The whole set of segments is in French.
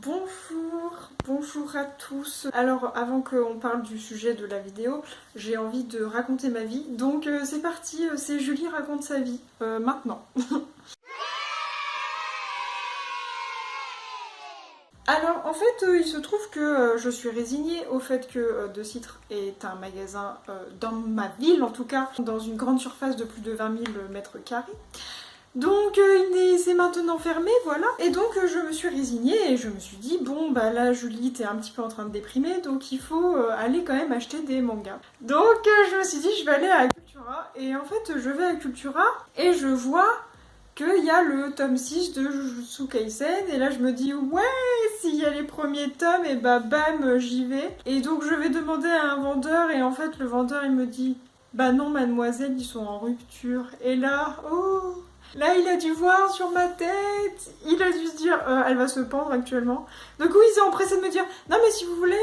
Bonjour à tous. Alors avant qu'on parle du sujet de la vidéo, j'ai envie de raconter ma vie. Donc c'est parti, c'est Julie raconte sa vie, maintenant. Alors en fait il se trouve que je suis résignée au fait que De Citre est un magasin dans ma ville en tout cas, dans une grande surface de plus de 20 000 mètres carrés. Donc c'est maintenant fermé, voilà. Et donc je me suis résignée et je me suis dit, bon bah là Julie t'es un petit peu en train de déprimer, donc il faut aller quand même acheter des mangas. Donc je me suis dit je vais aller à Cultura, et en fait je vais à Cultura et je vois qu'il y a le tome 6 de Jujutsu Kaisen, et là je me dis ouais, s'il y a les premiers tomes, et bah bam j'y vais. Et donc je vais demander à un vendeur, et en fait le vendeur il me dit bah non mademoiselle, ils sont en rupture. Et là, oh, là, il a dû voir sur ma tête, il a dû se dire, elle va se pendre actuellement. Donc oui, ils s'est empressé de me dire, non mais si vous voulez,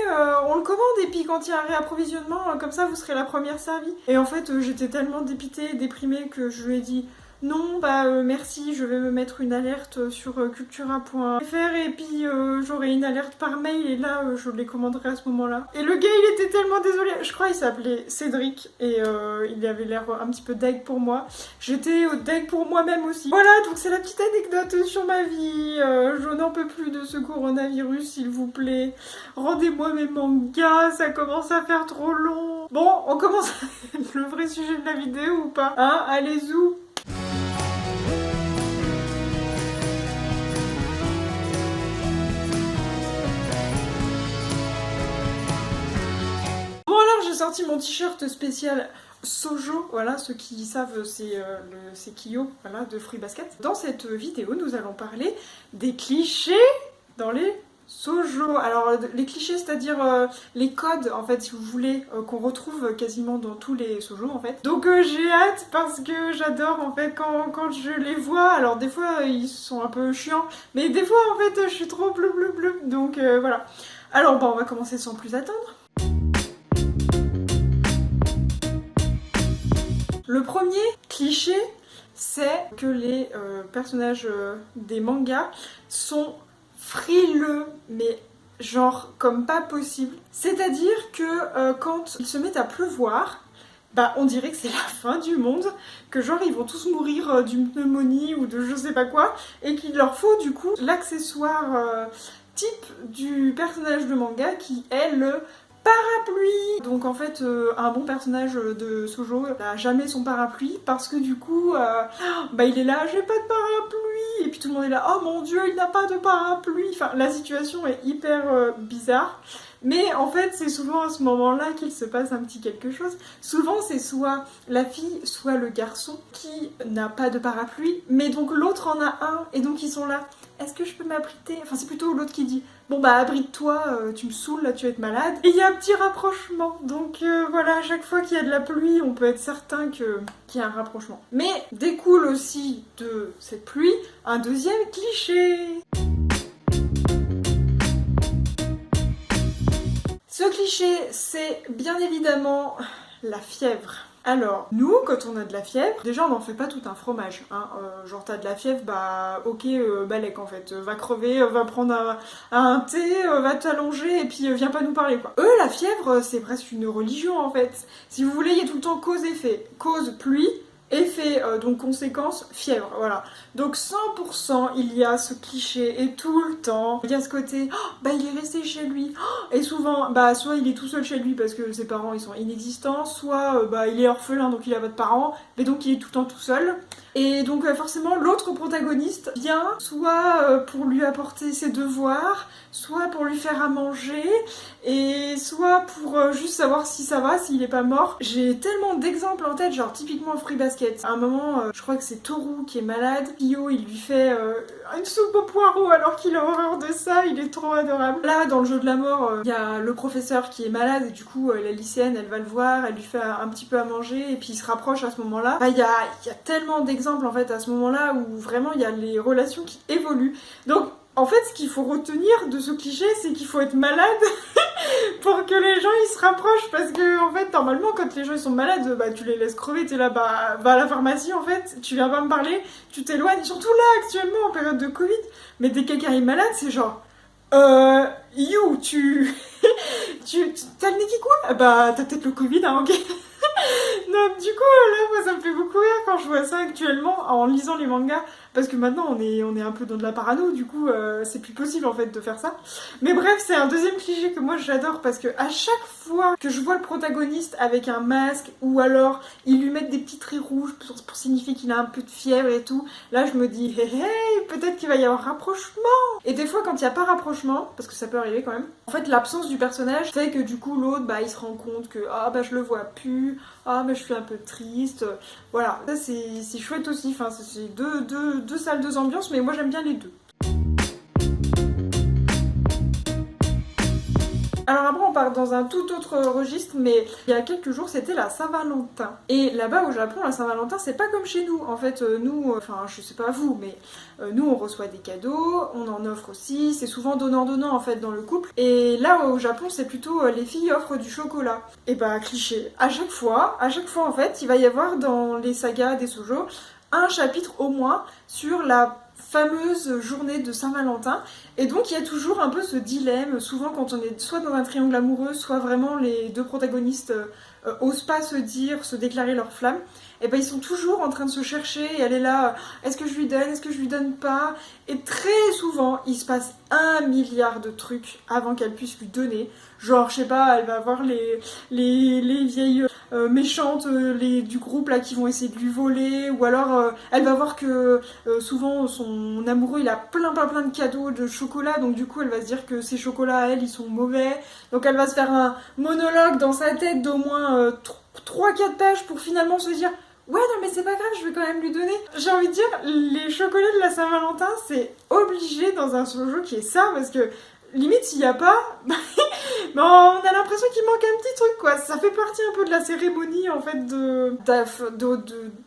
on le commande, et puis quand il y a un réapprovisionnement, comme ça vous serez la première servie. Et en fait, j'étais tellement dépitée, déprimée, que je lui ai dit, non, bah merci, je vais me mettre une alerte sur cultura.fr, et puis j'aurai une alerte par mail, et là je les commanderai à ce moment-là. Et le gars il était tellement désolé, je crois il s'appelait Cédric, et il avait l'air un petit peu deg pour moi. J'étais deg pour moi-même aussi. Voilà, donc c'est la petite anecdote sur ma vie. Je n'en peux plus de ce coronavirus, s'il vous plaît. Rendez-moi mes mangas, ça commence à faire trop long. Bon, on commence le vrai sujet de la vidéo ou pas? Hein, allez zou. Bon alors j'ai sorti mon t-shirt spécial Sojo, voilà, ceux qui savent c'est Kyo, voilà, de Fruit Basket. Dans cette vidéo nous allons parler des clichés dans les Sojo. Alors les clichés, c'est-à-dire les codes en fait, si vous voulez, qu'on retrouve quasiment dans tous les Sojo en fait. Donc j'ai hâte parce que j'adore en fait quand je les vois. Alors des fois ils sont un peu chiants, mais des fois en fait je suis trop bleu. Donc voilà. Alors bon, on va commencer sans plus attendre. Le premier cliché, c'est que les personnages des mangas sont frileux, mais genre comme pas possible. C'est-à-dire que quand il se met à pleuvoir, bah on dirait que c'est la fin du monde, que genre ils vont tous mourir d'une pneumonie ou de je sais pas quoi, et qu'il leur faut du coup l'accessoire type du personnage de manga qui est le parapluie. Donc en fait un bon personnage de Sojo n'a jamais son parapluie parce que du coup bah il est là, j'ai pas de parapluie, et puis tout le monde est là, oh mon dieu il n'a pas de parapluie. Enfin la situation est hyper bizarre. Mais en fait, c'est souvent à ce moment-là qu'il se passe un petit quelque chose. Souvent, c'est soit la fille, soit le garçon qui n'a pas de parapluie, mais donc l'autre en a un, et donc ils sont là. Est-ce que je peux m'abriter? Enfin, c'est plutôt l'autre qui dit bon bah abrite-toi, tu me saoules, là tu vas être malade. Et il y a un petit rapprochement. Donc voilà, à chaque fois qu'il y a de la pluie, on peut être certain qu'il y a un rapprochement. Mais découle aussi de cette pluie un deuxième cliché. Ce cliché, c'est bien évidemment la fièvre. Alors, nous, quand on a de la fièvre, déjà on n'en fait pas tout un fromage, hein. Genre t'as de la fièvre, bah ok, balèque en fait, va crever, va prendre un thé, va t'allonger, et puis viens pas nous parler quoi. Eux, la fièvre, c'est presque une religion en fait. Si vous voulez, il y a tout le temps cause-effet. Cause, pluie, effet, donc conséquence, fièvre, voilà. Donc 100% il y a ce cliché, et tout le temps, il y a ce côté, oh, bah il est resté chez lui, oh, et souvent, bah soit il est tout seul chez lui parce que ses parents ils sont inexistants, soit bah il est orphelin donc il a pas de parents, mais donc il est tout le temps tout seul. Et donc forcément l'autre protagoniste vient soit pour lui apporter ses devoirs, soit pour lui faire à manger, et soit pour juste savoir si ça va, s'il est pas mort. J'ai tellement d'exemples en tête, genre typiquement Fruit Basket. À un moment, je crois que c'est Toru qui est malade, Kyo il lui fait une soupe au poireau alors qu'il a horreur de ça, il est trop adorable. Là dans le jeu de la mort, il y a le professeur qui est malade, et du coup la lycéenne elle va le voir, elle lui fait un petit peu à manger, et puis il se rapproche à ce moment-là. Enfin, il y a tellement d'exemples en fait à ce moment-là où vraiment il y a les relations qui évoluent. Donc en fait, ce qu'il faut retenir de ce cliché, c'est qu'il faut être malade pour que les gens ils se rapprochent, parce que en fait, normalement, quand les gens ils sont malades, bah tu les laisses crever, t'es là, bah va à la pharmacie en fait, tu viens pas me parler, tu t'éloignes, surtout là actuellement en période de Covid. Mais dès que quelqu'un est malade, c'est genre Tu... T'as le nez qui coule? Bah, t'as peut-être le Covid, hein, ok. Donc du coup, là, moi, ça me fait beaucoup rire quand je vois ça actuellement en lisant les mangas, parce que maintenant on est un peu dans de la parano, du coup, c'est plus possible en fait de faire ça. Mais bref, c'est un deuxième cliché que moi j'adore parce que à chaque fois que je vois le protagoniste avec un masque ou alors ils lui mettent des petits traits rouges pour signifier qu'il a un peu de fièvre et tout, là je me dis hey hey, peut-être qu'il va y avoir rapprochement. Et des fois, quand il n'y a pas rapprochement, parce que ça peut arriver quand même, en fait l'absence du personnage fait que du coup l'autre, bah il se rend compte que ah bah je le vois plus. Ah mais je suis un peu triste, voilà, ça c'est chouette aussi, enfin c'est deux salles, deux ambiances, mais moi j'aime bien les deux. Alors après on part dans un tout autre registre, mais il y a quelques jours c'était la Saint-Valentin. Et là-bas au Japon, la Saint-Valentin c'est pas comme chez nous. En fait nous, enfin je sais pas vous, mais nous on reçoit des cadeaux, on en offre aussi, c'est souvent donnant-donnant en fait dans le couple. Et là au Japon c'est plutôt les filles offrent du chocolat. Et bah cliché, à chaque fois en fait il va y avoir dans les sagas des shoujo un chapitre au moins sur la fameuse journée de Saint-Valentin. Et donc il y a toujours un peu ce dilemme, souvent quand on est soit dans un triangle amoureux, soit vraiment les deux protagonistes osent pas se dire, se déclarer leur flamme, et ben ils sont toujours en train de se chercher, et elle est là, est-ce que je lui donne, est-ce que je lui donne pas? Et très souvent, il se passe 1 milliard de trucs avant qu'elle puisse lui donner. Genre, je sais pas, elle va voir les vieilles méchantes du groupe là qui vont essayer de lui voler, ou alors elle va voir que souvent son amoureux il a plein de cadeaux de chocolat, donc du coup elle va se dire que ces chocolats à elle ils sont mauvais, donc elle va se faire un monologue dans sa tête d'au moins 3-4 pages pour finalement se dire ouais non mais c'est pas grave, je vais quand même lui donner. J'ai envie de dire, les chocolats de la Saint-Valentin c'est obligé dans un shoujo qui est ça, parce que limite s'il y a pas mais on a l'impression qu'il manque un petit truc quoi. Ça fait partie un peu de la cérémonie en fait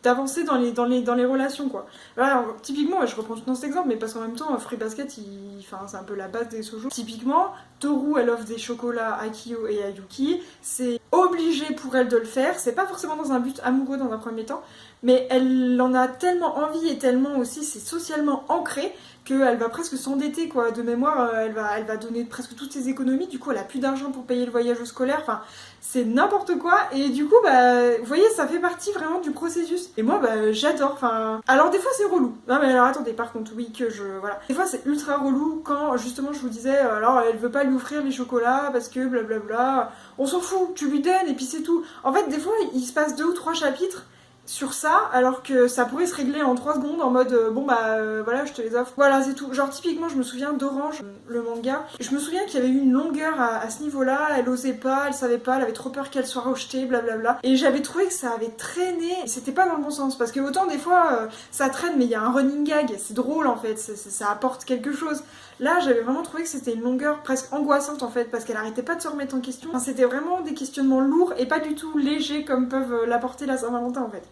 d'avancer dans les relations quoi. Voilà, typiquement, je reprends tout dans cet exemple, mais parce qu'en même temps, Fruit Basket, enfin, c'est un peu la base des shoujo. Typiquement, Toru, elle offre des chocolats à Kyo et à Yuki. C'est obligé pour elle de le faire. C'est pas forcément dans un but amoureux dans un premier temps, mais elle en a tellement envie et tellement aussi, c'est socialement ancré qu'elle va presque s'endetter quoi. De mémoire, elle va donner presque toutes ses économies. Du coup, elle a plus d'argent pour payer le voyage scolaire. Enfin, c'est n'importe quoi. Et du coup, bah, vous voyez, ça fait partie vraiment du processus. Et moi, bah, j'adore. Enfin, alors des fois c'est relou. Non mais alors attendez, par contre, oui que je voilà. Des fois c'est ultra relou quand justement je vous disais, alors elle veut pas lui offrir les chocolats parce que blablabla. On s'en fout, tu lui donnes et puis c'est tout. En fait, des fois, il se passe 2 ou 3 chapitres sur ça, alors que ça pourrait se régler en 3 secondes en mode bon bah voilà, je te les offre. Voilà, c'est tout. Genre typiquement, je me souviens d'Orange, le manga. Je me souviens qu'il y avait eu une longueur à ce niveau-là, elle osait pas, elle savait pas, elle avait trop peur qu'elle soit rejetée, blablabla. Et j'avais trouvé que ça avait traîné, et c'était pas dans le bon sens, parce que autant des fois ça traîne, mais il y a un running gag, c'est drôle en fait, ça apporte quelque chose. Là, j'avais vraiment trouvé que c'était une longueur presque angoissante en fait, parce qu'elle arrêtait pas de se remettre en question. Enfin, c'était vraiment des questionnements lourds et pas du tout légers comme peuvent l'apporter la Saint-Valentin en fait.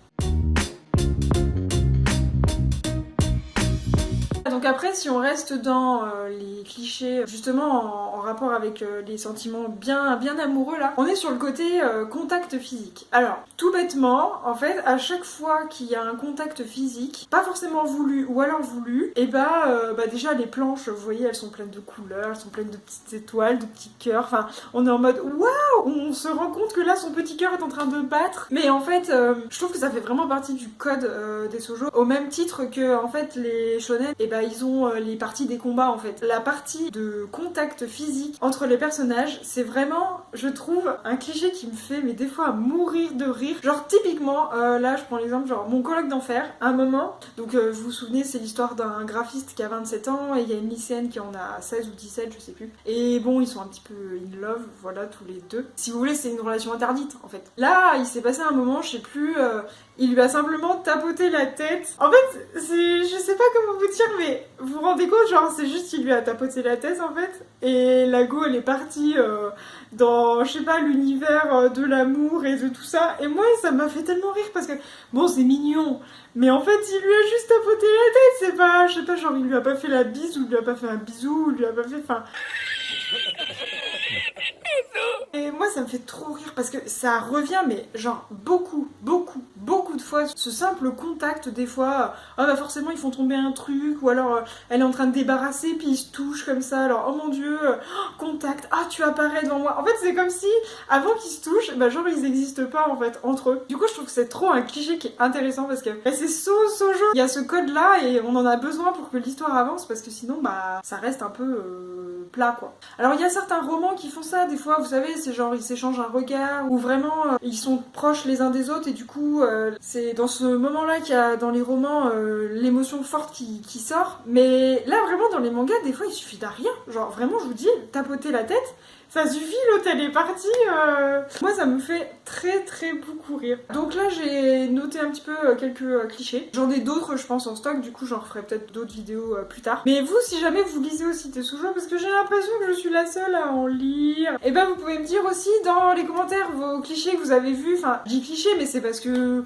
Donc après, si on reste dans les clichés, justement en rapport avec les sentiments bien amoureux là, on est sur le côté contact physique. Alors, tout bêtement, en fait, à chaque fois qu'il y a un contact physique, pas forcément voulu ou alors voulu, et bah déjà les planches, vous voyez, elles sont pleines de couleurs, elles sont pleines de petites étoiles, de petits cœurs, enfin, on est en mode waouh, on se rend compte que là son petit cœur est en train de battre. Mais en fait, je trouve que ça fait vraiment partie du code des shoujo, au même titre que en fait les shonen, et bah ils ont les parties des combats en fait. La partie de contact physique entre les personnages, c'est vraiment, je trouve, un cliché qui me fait mais des fois mourir de rire. Genre typiquement, là je prends l'exemple, genre mon coloc d'enfer, à un moment, donc vous vous souvenez, c'est l'histoire d'un graphiste qui a 27 ans et il y a une lycéenne qui en a 16 ou 17, je sais plus. Et bon, ils sont un petit peu in love, voilà, tous les deux. Si vous voulez, c'est une relation interdite en fait. Là, il s'est passé un moment, je sais plus, il lui a simplement tapoté la tête. En fait, je sais pas comment vous dire, mais vous vous rendez compte, genre c'est juste qu'il lui a tapoté la tête en fait. Et la go elle est partie dans, je sais pas, l'univers de l'amour et de tout ça. Et moi ça m'a fait tellement rire parce que, bon c'est mignon, mais en fait il lui a juste tapoté la tête, c'est pas, je sais pas, genre il lui a pas fait la bise ou il lui a pas fait un bisou ou il lui a pas fait, enfin... Et moi ça me fait trop rire parce que ça revient mais genre beaucoup de fois ce simple contact des fois ah bah forcément ils font tomber un truc ou alors elle est en train de débarrasser puis ils se touchent comme ça alors oh mon dieu contact ah tu apparais devant moi en fait c'est comme si avant qu'ils se touchent bah genre ils n'existent pas en fait entre eux du coup je trouve que c'est trop un cliché qui est intéressant parce que bah, c'est sojo il y a ce code là et on en a besoin pour que l'histoire avance parce que sinon bah ça reste un peu plat quoi. Alors il y a certains romans qui font ça des fois vous savez c'est genre ils s'échangent un regard ou vraiment ils sont proches les uns des autres et du coup c'est dans ce moment là qu'il y a dans les romans l'émotion forte qui sort mais là vraiment dans les mangas des fois il suffit d'un rien genre vraiment je vous dis tapoter la tête ça suffit, l'autre elle est partie. Moi ça me fait très beaucoup rire. Donc là j'ai noté un petit peu quelques clichés. J'en ai d'autres je pense en stock, du coup j'en referai peut-être d'autres vidéos plus tard. Mais vous si jamais vous lisez aussi Tetsujo, parce que j'ai l'impression que je suis la seule à en lire, et ben vous pouvez me dire aussi dans les commentaires vos clichés que vous avez vus. Enfin j'ai cliché mais c'est parce que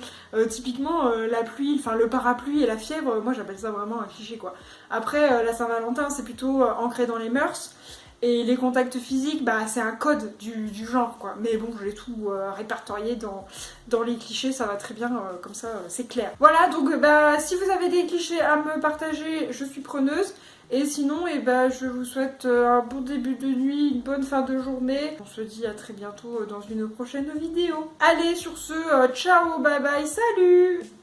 typiquement la pluie, enfin le parapluie et la fièvre, moi j'appelle ça vraiment un cliché quoi. Après la Saint-Valentin c'est plutôt ancré dans les mœurs. Et les contacts physiques, bah c'est un code du genre quoi. Mais bon, je l'ai tout répertorié dans les clichés, ça va très bien, comme ça c'est clair. Voilà, donc bah si vous avez des clichés à me partager, je suis preneuse. Et sinon, et bah, je vous souhaite un bon début de nuit, une bonne fin de journée. On se dit à très bientôt dans une prochaine vidéo. Allez, sur ce, ciao, bye bye, salut!